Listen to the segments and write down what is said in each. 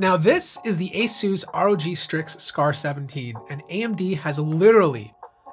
Now this is the ASUS ROG Strix Scar 17, and AMD has literally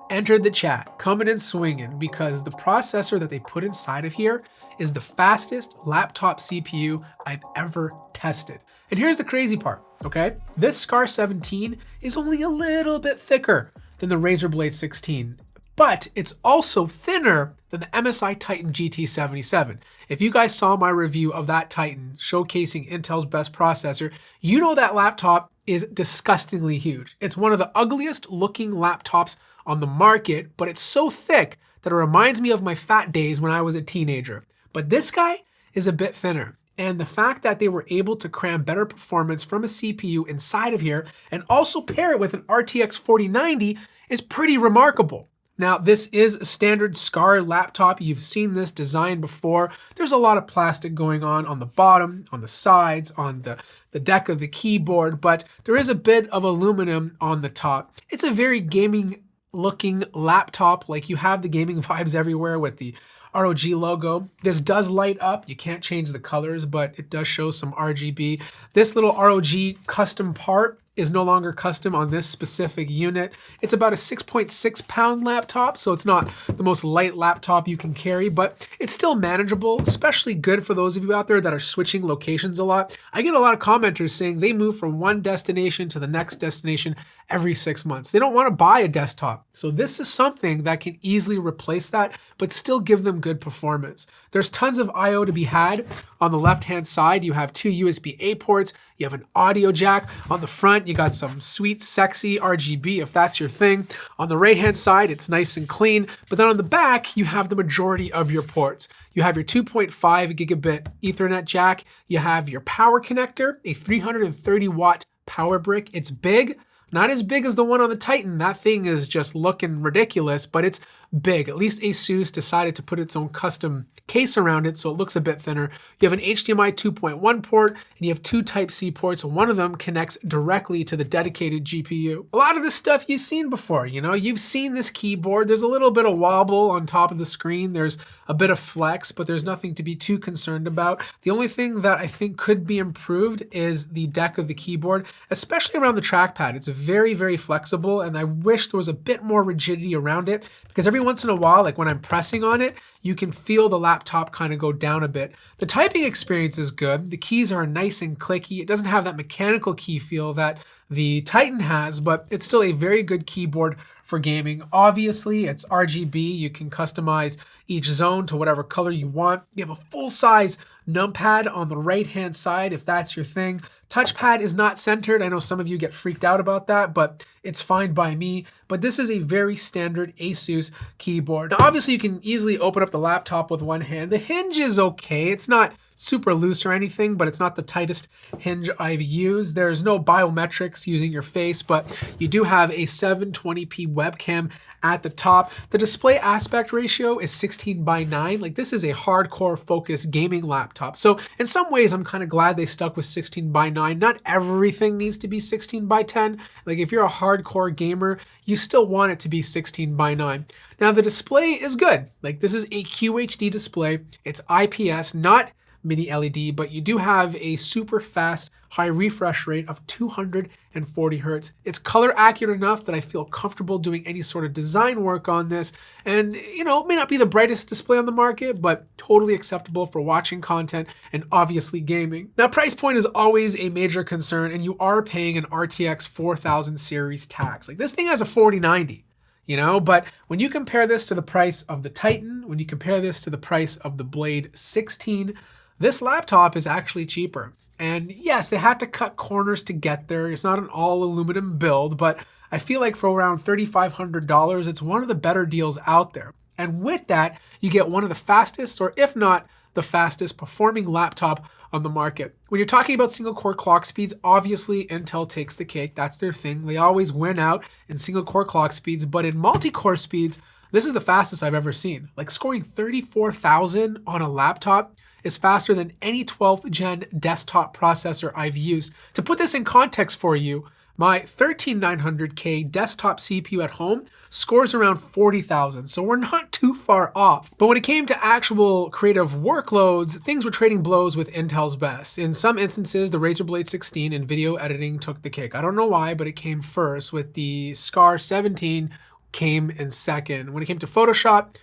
entered the chat, coming and swinging, because the processor that they put inside of here is the fastest laptop CPU I've ever tested. And here's the crazy part, okay? This Scar 17 is only a little bit thicker than the Razer Blade 16, but it's also thinner than the MSI Titan GT77. If you guys saw my review of that Titan showcasing Intel's best processor, you know that laptop is disgustingly huge. It's one of the ugliest looking laptops on the market, but it's so thick that it reminds me of my fat days when I was a teenager. But this guy is a bit thinner. And the fact that they were able to cram better performance from a CPU inside of here and also pair it with an RTX 4090 is pretty remarkable. Now, this is a standard Scar laptop. You've seen this design before. There's a lot of plastic going on the bottom, on the sides, on the deck of the keyboard, but there is a bit of aluminum on the top. It's a very gaming looking laptop, like you have the gaming vibes everywhere with the ROG logo. This does light up. You can't change the colors, but it does show some RGB. This little ROG custom part is no longer custom on this specific unit. It's about a 6.6 pound laptop, so it's not the most light laptop you can carry, but it's still manageable, especially good for those of you out there that are switching locations a lot. I get a lot of commenters saying they move from one destination to the next destination every 6 months. They don't want to buy a desktop. So this is something that can easily replace that, but still give them good performance. There's tons of I/O to be had. On the left-hand side, you have two USB-A ports. You have an audio jack. On the front, you got some sweet, sexy RGB if that's your thing. On the right-hand side, it's nice and clean. But then on the back, you have the majority of your ports. You have your 2.5 gigabit Ethernet jack. You have your power connector, a 330 watt power brick. It's big. Not as big as the one on the Titan. That thing is just looking ridiculous, but it's big. At least ASUS decided to put its own custom case around it, so it looks a bit thinner. You have an HDMI 2.1 port, and you have two Type-C ports. One of them connects directly to the dedicated GPU. A lot of this stuff you've seen before, you know? You've seen this keyboard. There's a little bit of wobble on top of the screen. There's a bit of flex, but there's nothing to be too concerned about. The only thing that I think could be improved is the deck of the keyboard, especially around the trackpad. It's very, very flexible, and I wish there was a bit more rigidity around it, because every once in a while, like when I'm pressing on it, you can feel the laptop kind of go down a bit. The typing experience is good. The keys are nice and clicky. It doesn't have that mechanical key feel that the Titan has, but it's still a very good keyboard for gaming. Obviously, it's RGB. You can customize each zone to whatever color you want. You have a full-size numpad on the right-hand side if that's your thing. Touchpad is not centered. I know some of you get freaked out about that, but it's fine by me. But this is a very standard ASUS keyboard. Now, obviously, you can easily open up the laptop with one hand. The hinge is okay. It's not super loose or anything, but it's not the tightest hinge I've used. There's no biometrics using your face, but you do have a 720p webcam at the top. The display aspect ratio is 16:9. Like, this is a hardcore focused gaming laptop. So in some ways, I'm kind of glad they stuck with 16:9. Not everything needs to be 16:10. Like, if you're a hardcore gamer, you still want it to be 16:9. Now, the display is good. Like, this is a QHD display. It's IPS, not mini LED, but you do have a super fast high refresh rate of 240 hertz. It's color accurate enough that I feel comfortable doing any sort of design work on this. And, you know, it may not be the brightest display on the market, but totally acceptable for watching content and obviously gaming. Now, price point is always a major concern, and you are paying an RTX 4000 series tax. Like, this thing has a 4090. You know, but when you compare this to the price of the Titan, when you compare this to the price of the Blade 16, this laptop is actually cheaper. And yes, they had to cut corners to get there. It's not an all aluminum build, but I feel like for around $3,500, it's one of the better deals out there. And with that, you get one of the fastest, or if not the fastest performing laptop on the market. When you're talking about single core clock speeds, obviously Intel takes the cake. That's their thing. They always win out in single core clock speeds, but in multi-core speeds, this is the fastest I've ever seen. Like, scoring 34,000 on a laptop is faster than any 12th gen desktop processor I've used. To put this in context for you, my 13900K desktop CPU at home scores around 40,000. So we're not too far off. But when it came to actual creative workloads, things were trading blows with Intel's best. In some instances, the Razer Blade 16 and video editing took the cake. I don't know why, but it came first, with the Scar 17 came in second. When it came to Photoshop,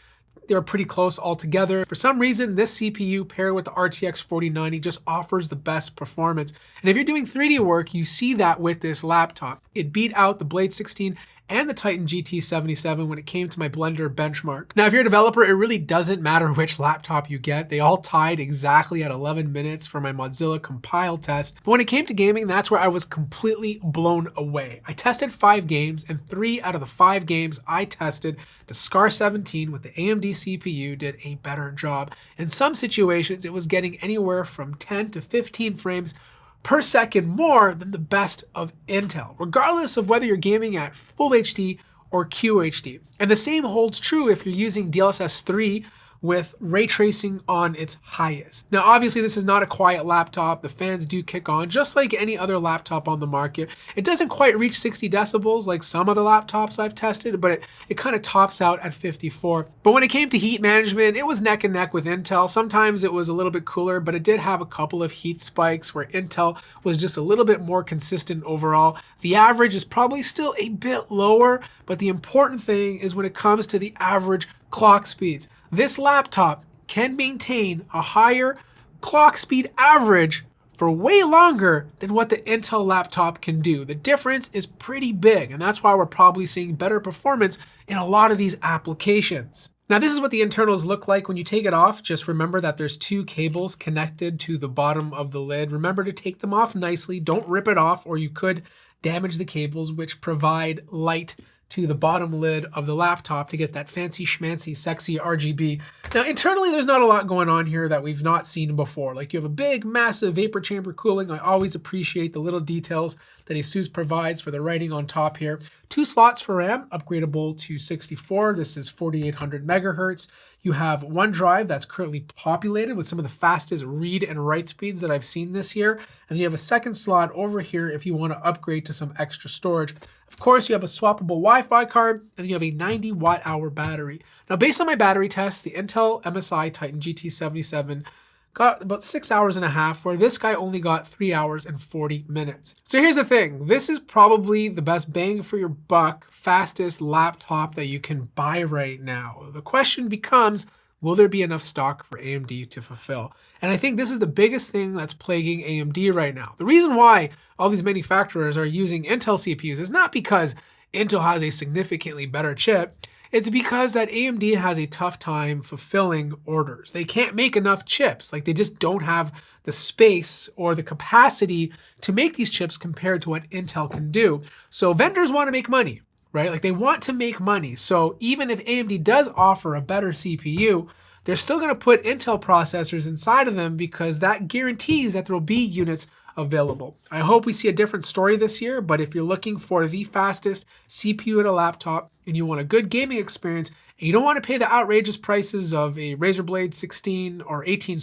they were pretty close altogether. For some reason, this CPU paired with the RTX 4090 just offers the best performance. And if you're doing 3D work, you see that with this laptop. It beat out the Blade 16 and the Titan GT77 when it came to my Blender benchmark. Now, if you're a developer, it really doesn't matter which laptop you get. They all tied exactly at 11 minutes for my Mozilla compile test. But when it came to gaming, that's where I was completely blown away. I tested 5 games, and 3 out of the 5 games I tested, the Scar 17 with the AMD CPU did a better job. In some situations, it was getting anywhere from 10 to 15 frames per second more than the best of Intel, regardless of whether you're gaming at full HD or QHD. And the same holds true if you're using DLSS 3 with ray tracing on its highest. Now, obviously, this is not a quiet laptop. The fans do kick on, just like any other laptop on the market. It doesn't quite reach 60 decibels like some other laptops I've tested, but it kind of tops out at 54. But when it came to heat management, it was neck and neck with Intel. Sometimes it was a little bit cooler, but it did have a couple of heat spikes where Intel was just a little bit more consistent overall. The average is probably still a bit lower, but the important thing is when it comes to the average clock speeds. This laptop can maintain a higher clock speed average for way longer than what the Intel laptop can do. The difference is pretty big, and that's why we're probably seeing better performance in a lot of these applications. Now, this is what the internals look like when you take it off. Just remember that there's 2 cables connected to the bottom of the lid. Remember to take them off nicely. Don't rip it off, or you could damage the cables, which provide light to the bottom lid of the laptop to get that fancy schmancy sexy RGB. Now, internally, there's not a lot going on here that we've not seen before. Like, you have a big, massive vapor chamber cooling. I always appreciate the little details that ASUS provides for the writing on top here. 2 slots for RAM, upgradable to 64. This is 4800 megahertz. You have one drive that's currently populated with some of the fastest read and write speeds that I've seen this year. And you have a second slot over here if you want to upgrade to some extra storage. Of course, you have a swappable Wi-Fi card, and you have a 90 watt-hour battery. Now, based on my battery test, the Intel MSI Titan GT77 got about 6 hours and a half, where this guy only got 3 hours and 40 minutes. So here's the thing. This is probably the best bang for your buck, fastest laptop that you can buy right now. The question becomes, will there be enough stock for AMD to fulfill? And I think this is the biggest thing that's plaguing AMD right now. The reason why all these manufacturers are using Intel CPUs is not because Intel has a significantly better chip. It's because that AMD has a tough time fulfilling orders. They can't make enough chips. Like, they just don't have the space or the capacity to make these chips compared to what Intel can do. So vendors want to make money, right? Like, they want to make money. So even if AMD does offer a better CPU, they're still going to put Intel processors inside of them because that guarantees that there will be units available. I hope we see a different story this year, but if you're looking for the fastest CPU in a laptop and you want a good gaming experience and you don't want to pay the outrageous prices of a Razer Blade 16 or 18,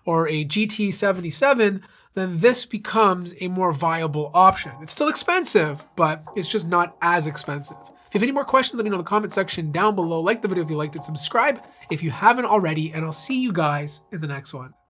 or a GT77, then this becomes a more viable option. It's still expensive, but it's just not as expensive. If you have any more questions, let me know in the comment section down below. Like the video if you liked it, subscribe if you haven't already, and I'll see you guys in the next one.